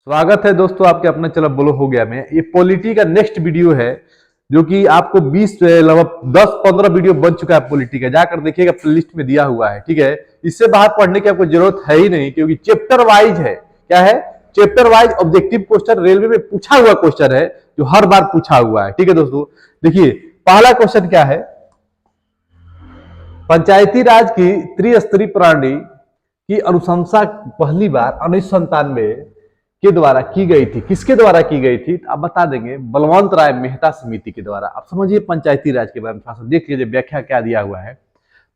स्वागत है दोस्तों आपके अपने चलो बोलो हो गया में। ये पॉलिटी का नेक्स्ट वीडियो है जो कि आपको 20 लगभग 10-15 वीडियो बन चुका है पॉलिटी का, जाकर देखिएगा प्लेलिस्ट में दिया हुआ है। ठीक है, इससे बाहर पढ़ने की आपको जरूरत है ही नहीं क्योंकि चैप्टर वाइज है। क्या है? Chapter wise objective question railway में पूछा हुआ क्वेश्चन है जो हर बार पूछा हुआ है। ठीक है दोस्तों, देखिए पहला क्वेश्चन क्या है। पंचायती राज की त्रिस्तरीय प्रणाली की अनुशंसा पहली बार 1997 के द्वारा की गई थी। किसके द्वारा की गई थी आप बता देंगे, बलवंत राय मेहता समिति के द्वारा। आप समझिए पंचायती राज के बारे में थोड़ा सा देख लीजिए, व्याख्या क्या दिया हुआ है।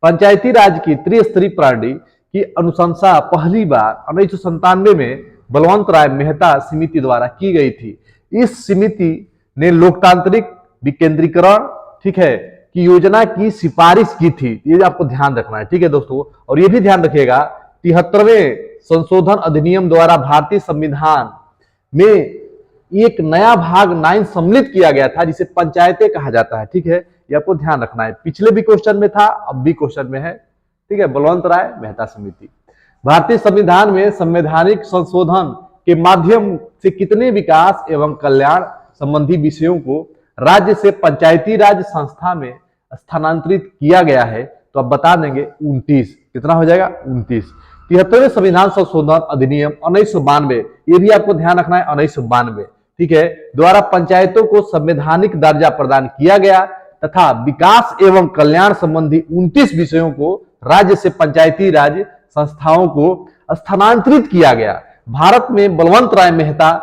पंचायती राज की त्रिस्तरीय प्रणाली की अनुशंसा पहली बार 1997 में बलवंत राय मेहता समिति द्वारा की गई थी। इस समिति ने लोकतांत्रिक विकेंद्रीकरण, ठीक है, की योजना की सिफारिश की थी। ये आपको ध्यान रखना है। ठीक है दोस्तों, और ये भी ध्यान रखिएगा 73वें संशोधन अधिनियम द्वारा भारतीय संविधान में एक नया भाग 9 सम्मिलित किया गया था जिसे पंचायतें कहा जाता है। ठीक है, ये आपको ध्यान रखना है। पिछले भी क्वेश्चन में था, अब भी क्वेश्चन में है। ठीक है, बलवंत राय मेहता समिति। भारतीय संविधान में संवैधानिक संशोधन के माध्यम से कितने विकास एवं कल्याण संबंधी विषयों को राज्य से पंचायती राज संस्था में स्थानांतरित किया गया है? तो आप बता देंगे 29। कितना हो जाएगा? 29। 73वें संविधान संशोधन अधिनियम 1992, ये भी आपको ध्यान रखना है, 1992, ठीक है, द्वारा पंचायतों को संवैधानिक दर्जा प्रदान किया गया तथा विकास एवं कल्याण संबंधी 29 विषयों को राज्य से पंचायती राज संस्थाओं को स्थानांतरित किया गया। भारत में बलवंत राय मेहता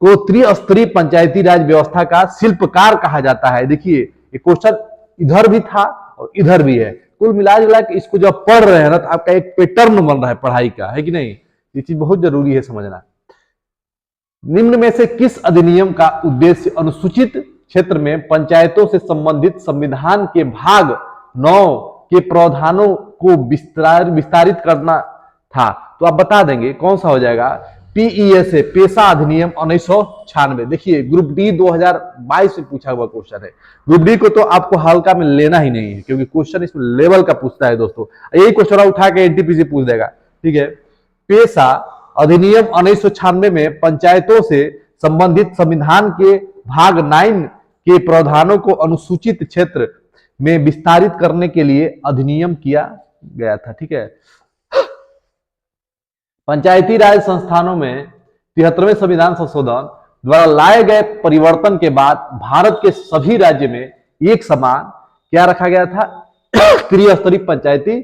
को त्रिस्तरीय पंचायती राज व्यवस्था का शिल्पकार कहा जाता है। देखिए ये क्वेश्चन इधर भी था और इधर भी है। कुल मिला जुला के इसको जब पढ़ रहे हैं ना तो आपका एक पैटर्न बन रहा है पढ़ाई का, है कि नहीं? ये चीज बहुत जरूरी है समझना। निम्न में से किस अधिनियम का उद्देश्य अनुसूचित क्षेत्र में पंचायतों से संबंधित संविधान के भाग 9 के प्रावधानों को विस्तारित करना था? तो आप बता देंगे कौन सा हो जाएगा। पीईएसए, पेशा अधिनियम 1996। देखिए ग्रुप डी 2022 से पूछा हुआ क्वेश्चन है। ग्रुप डी को तो आपको हल्का में लेना ही नहीं है क्योंकि क्वेश्चन इसमें लेवल का पूछता है दोस्तों। यही क्वेश्चन उठा के एनटीपीसी पूछ देगा। ठीक है, पेशा अधिनियम 1996 में पंचायतों से संबंधित संविधान के भाग 9 के प्रावधानों को अनुसूचित क्षेत्र में विस्तारित करने के लिए अधिनियम किया गया था। ठीक है, पंचायती राज संस्थानों में 73वें संविधान संशोधन द्वारा लाए गए परिवर्तन के बाद भारत के सभी राज्य में एक समान क्या रखा गया था? त्रिस्तरीय पंचायती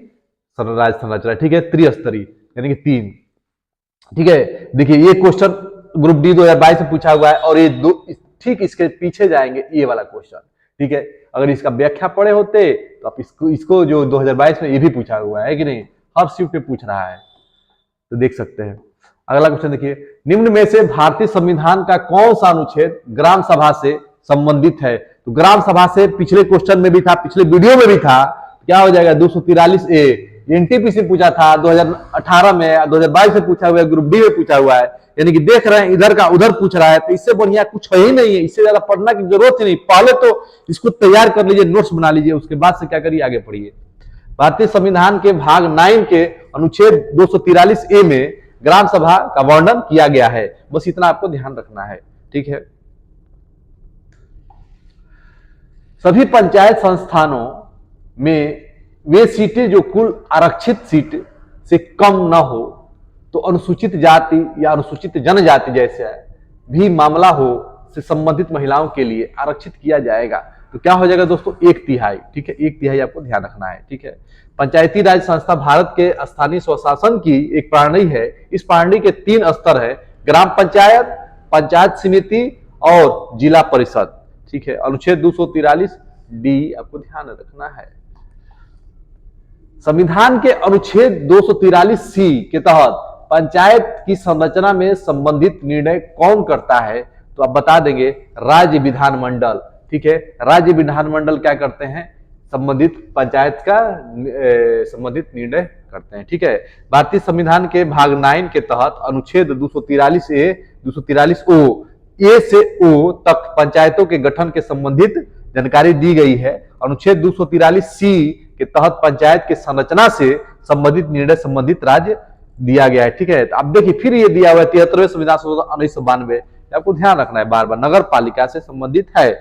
राज संरचना। ठीक है, त्रिस्तरीय यानी कि 3। ठीक है, देखिए ये क्वेश्चन ग्रुप डी 2022 से पूछा हुआ है और ये दो ठीक इसके पीछे जाएंगे ये वाला क्वेश्चन। ठीक है, अगर इसका व्याख्या पढ़े होते तो आप इसको जो 2022 में ये भी पूछा हुआ है कि नहीं, हर शिफ्ट में पूछ रहा है तो देख सकते हैं। अगला क्वेश्चन देखिए, निम्न में से भारतीय संविधान का कौन सा अनुच्छेद ग्राम सभा से संबंधित है? तो ग्राम सभा से पिछले क्वेश्चन में भी था, पिछले वीडियो में भी था। क्या हो जाएगा? 243A। एनटीपीसी पूछा था 2018 में, 2022 में पूछा हुआ है, ग्रुप डी में पूछा हुआ है। यानी कि देख रहे हैं इधर का उधर पूछ रहा है, तो इससे बढ़िया कुछ है ही नहीं है। इससे ज्यादा पढ़ना की जरूरत ही नहीं। पहले तो इसको तैयार कर लीजिए, नोट्स बना लीजिए, उसके बाद से क्या करिए आगे पढ़िए। भारतीय संविधान के भाग 9 के अनुच्छेद 243A में ग्राम सभा का वर्णन किया गया है। बस इतना आपको ध्यान रखना है। ठीक है, सभी पंचायत संस्थानों में वे सीटें जो कुल आरक्षित सीट से कम न हो तो अनुसूचित जाति या अनुसूचित जनजाति जैसे भी मामला हो से संबंधित महिलाओं के लिए आरक्षित किया जाएगा। तो क्या हो जाएगा दोस्तों? 1/3। ठीक है, 1/3 आपको ध्यान रखना है। ठीक है, पंचायती राज संस्था भारत के स्थानीय स्वशासन की एक प्रणाली है। इस प्रणाली के 3 स्तर है, ग्राम पंचायत, पंचायत समिति और जिला परिषद। ठीक है, अनुच्छेद 243D आपको ध्यान रखना है। संविधान के अनुच्छेद 243C के तहत पंचायत की संरचना में संबंधित निर्णय कौन करता है? तो आप बता देंगे राज्य विधानमंडल। ठीक है, राज्य विधानमंडल क्या करते हैं? संबंधित पंचायत का संबंधित निर्णय करते हैं। ठीक है, भारतीय संविधान के भाग 9 के तहत अनुच्छेद 243A, 243O, ए से ओ तक पंचायतों के गठन के संबंधित जानकारी दी गई है। अनुच्छेद 243C के तहत पंचायत के संरचना से संबंधित निर्णय संबंधित राज्य दिया गया है। ठीक है, तो अब देखिए फिर ये दिया हुआ है 73वें संविधान संशोधन 1992, आपको ध्यान रखना है बार बार, नगर पालिका से संबंधित है।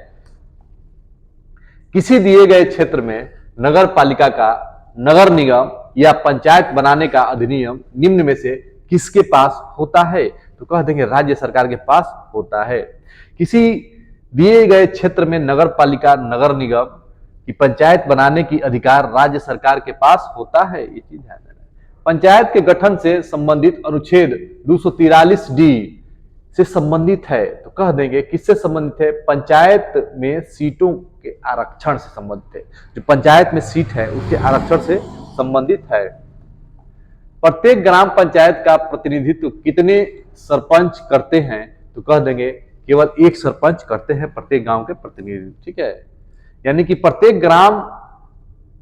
किसी दिए गए क्षेत्र में नगर पालिका का, नगर निगम या पंचायत बनाने का अधिनियम निम्न में से किसके पास होता है? तो कह देंगे राज्य सरकार के पास होता है। किसी दिए गए क्षेत्र में नगर पालिका, नगर निगम की पंचायत बनाने की अधिकार राज्य सरकार के पास होता है, ये चीज ध्यान देना। पंचायत के गठन से संबंधित अनुच्छेद 243 डी से संबंधित है, तो कह देंगे किससे संबंधित है? पंचायत में सीटों के आरक्षण से संबंधित है। जो पंचायत में सीट है उसके आरक्षण से संबंधित है। प्रत्येक ग्राम पंचायत का प्रतिनिधित्व कितने सरपंच करते हैं? तो कह देंगे केवल एक सरपंच करते हैं प्रत्येक गांव के प्रतिनिधित्व। ठीक है, यानी कि प्रत्येक ग्राम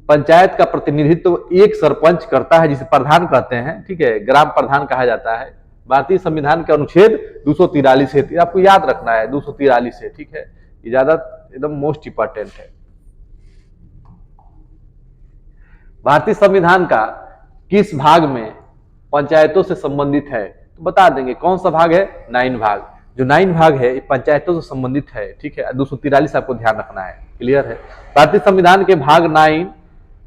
पंचायत का प्रतिनिधित्व एक सरपंच करता है, जिसे प्रधान कहते हैं। ठीक है, ग्राम प्रधान कहा जाता है। भारतीय संविधान के अनुच्छेद 243 है, आपको याद रखना है 243 है। ठीक है, ये ज्यादा एकदम मोस्ट इंपॉर्टेंट है। भारतीय संविधान का किस भाग में पंचायतों से संबंधित है? तो बता देंगे कौन सा भाग है? 9 भाग। जो 9 भाग है पंचायतों से संबंधित है। ठीक है, 243 आपको ध्यान रखना है। क्लियर है? भारतीय संविधान के भाग 9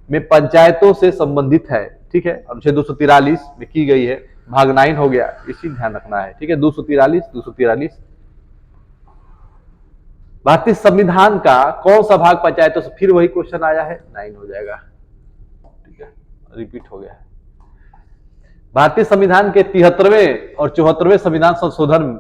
में पंचायतों से संबंधित है। ठीक है, अनुच्छेद 243 में की गई है, भाग 9 हो गया, इसी ध्यान रखना है। ठीक है, 243 भारतीय संविधान का कौन सा भाग पंचायतों से? फिर वही क्वेश्चन आया है, 9 हो जाएगा। ठीक है, रिपीट हो गया है। भारतीय संविधान के 73वें और 74वें संविधान संशोधन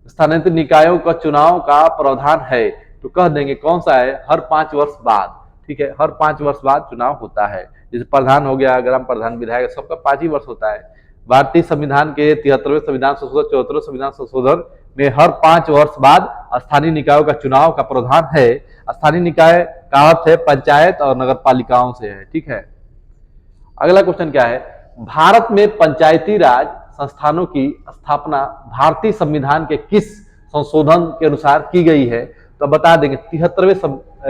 स्थानांतरित निकायों का चुनाव का प्रावधान है, तो कह देंगे कौन सा है? हर 5 वर्ष बाद। ठीक है, हर 5 वर्ष बाद चुनाव होता है। जैसे प्रधान हो गया, ग्राम प्रधान, विधायक, सबका 5 ही वर्ष होता है। भारतीय संविधान के 73वें संविधान संशोधन, 74वें संविधान संशोधन में हर 5 वर्ष बाद स्थानीय निकायों का चुनाव का प्रावधान है। स्थानीय निकाय का अर्थ है पंचायत और नगर पालिकाओं से है। ठीक है, अगला क्वेश्चन क्या है? भारत में पंचायती राज संस्थानों की स्थापना भारतीय संविधान के किस संशोधन के अनुसार की गई है? तो बता देंगे 73वें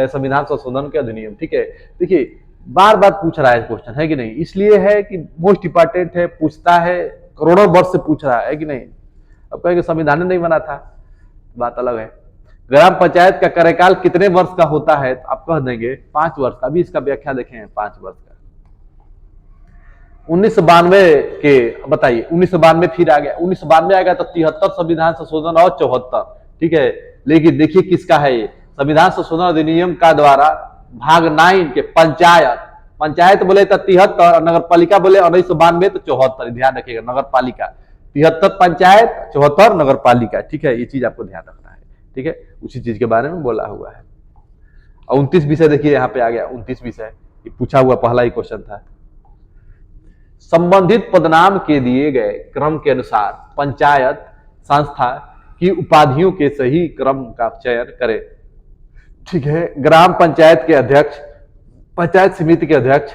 संविधान संशोधन के अधिनियम। ठीक है, देखिए बार बार पूछ रहा है क्वेश्चन, है कि नहीं? इसलिए है कि मोस्ट इंपॉर्टेंट है, पूछता है, करोड़ों वर्ष से पूछ रहा है कि नहीं? अब कहेंगे संविधान नहीं बना था, बात अलग है। ग्राम पंचायत का कार्यकाल कितने वर्ष का होता है? तो आप कह देंगे 5 वर्ष का। अभी इसका व्याख्या देखें, 5 वर्ष का। 1992 के बताइए, 1992 फिर आ गया, 1992 आ गया तो 73 संविधान संशोधन और 74। ठीक है, लेकिन देखिए किसका है ये? संविधान संशोधन अधिनियम का द्वारा भाग 9 के पंचायत बोले तो 73, नगर पालिका बोले 1992 तो 74। ध्यान रखिएगा, नगर पालिका 73 पंचायत, 74 नगर पालिका। ठीक है, ये चीज आपको ध्यान रखना है। ठीक है, उसी चीज के बारे में बोला हुआ है। और 29 विषय देखिए यहाँ पे आ गया, 29 विषय ये पूछा हुआ पहला ही क्वेश्चन था। संबंधित पदनाम के दिए गए क्रम के अनुसार पंचायत संस्था की उपाधियों के सही क्रम का चयन करें। ठीक है, ग्राम पंचायत के अध्यक्ष, पंचायत समिति के अध्यक्ष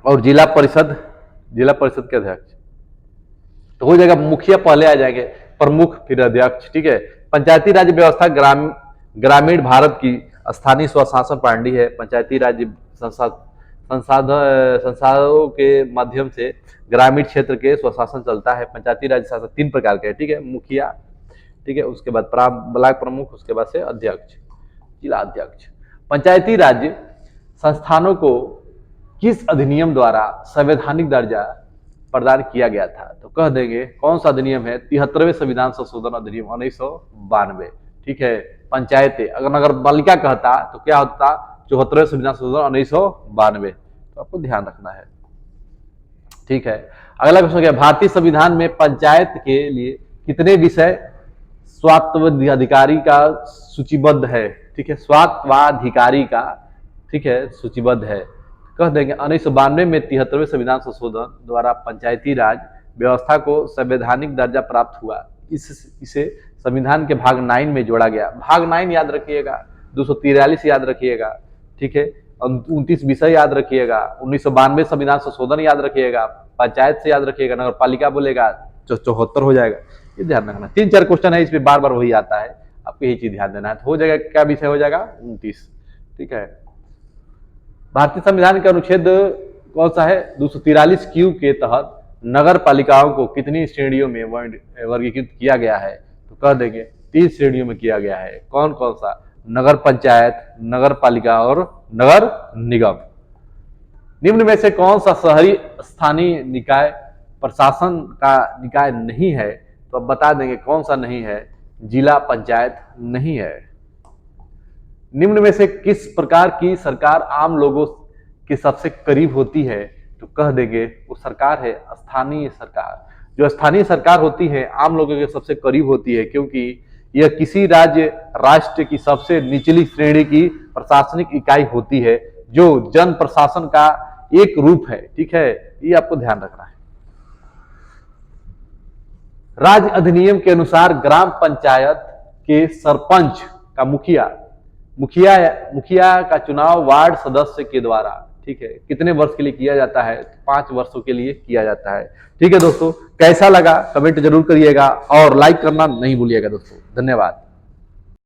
और जिला परिषद के अध्यक्ष। तो हो जाएगा, मुखिया पहले आ जाएंगे, प्रमुख फिर अध्यक्ष। ठीक है, पंचायती राज व्यवस्था ग्रामीण भारत की स्थानीय स्वशासन प्रणाली है। पंचायती राज संसाधनों के माध्यम से ग्रामीण क्षेत्र के स्वशासन चलता है। पंचायती राज शासन 3 प्रकार के, ठीक है, मुखिया, ठीक है, उसके बाद ब्लॉक प्रमुख, उसके बाद से अध्यक्ष, जिला अध्यक्ष। पंचायती राज संस्थानों को किस अधिनियम द्वारा संवैधानिक दर्जा प्रदान किया गया था? तो कह देंगे कौन सा अधिनियम है? 73वें संविधान संशोधन अधिनियम 1992। ठीक है, पंचायतें अगर नगर पालिका कहता तो क्या होता? 74वें संविधान संशोधन 1992। तो आपको ध्यान रखना है। ठीक है, अगला क्वेश्चन क्या? भारतीय संविधान में पंचायत के लिए कितने विषय स्वात्वाधिकारी का सूचीबद्ध है? ठीक है, स्वात्वाधिकारी का, ठीक है, सूचीबद्ध है। कह देंगे 1992 में 73वें संविधान संशोधन द्वारा पंचायती राज व्यवस्था को संवैधानिक दर्जा प्राप्त हुआ। इसे संविधान के भाग 9 में जोड़ा गया। भाग 9 याद रखिएगा, 243 याद रखिएगा, ठीक है, 29 विषय याद रखिएगा, 1992 संविधान संशोधन याद रखिएगा, पंचायत से याद रखिएगा, नगर पालिका बोलेगा 74 हो जाएगा। ये ध्यान रखना। 3-4 क्वेश्चन है इसमें, बार बार वही आता है, आपको यही चीज ध्यान देना है। तो हो जाएगा, क्या विषय हो जाएगा? 29। ठीक है, भारतीय संविधान के अनुच्छेद कौन सा है? 243 क्यू के तहत नगर पालिकाओं को कितनी श्रेणियों में वर्गीकृत किया गया है? तो कह देंगे 3 श्रेणियों में किया गया है। कौन कौन सा? नगर पंचायत, नगर पालिका और नगर निगम। निम्न में से कौन सा शहरी स्थानीय निकाय प्रशासन का निकाय नहीं है? तो अब बता देंगे कौन सा नहीं है। जिला पंचायत नहीं है। निम्न में से किस प्रकार की सरकार आम लोगों के सबसे करीब होती है? तो कह देंगे वो सरकार है स्थानीय सरकार। जो स्थानीय सरकार होती है आम लोगों के सबसे करीब होती है, क्योंकि यह किसी राज्य राष्ट्र की सबसे निचली श्रेणी की प्रशासनिक इकाई होती है जो जन प्रशासन का एक रूप है। ठीक है, ये आपको ध्यान रखना है। राज्य अधिनियम के अनुसार ग्राम पंचायत के सरपंच का मुखिया का चुनाव वार्ड सदस्य के द्वारा, ठीक है, कितने वर्ष के लिए किया जाता है? 5 वर्षों के लिए किया जाता है। ठीक है दोस्तों, कैसा लगा कमेंट जरूर करिएगा और लाइक करना नहीं भूलिएगा दोस्तों। धन्यवाद।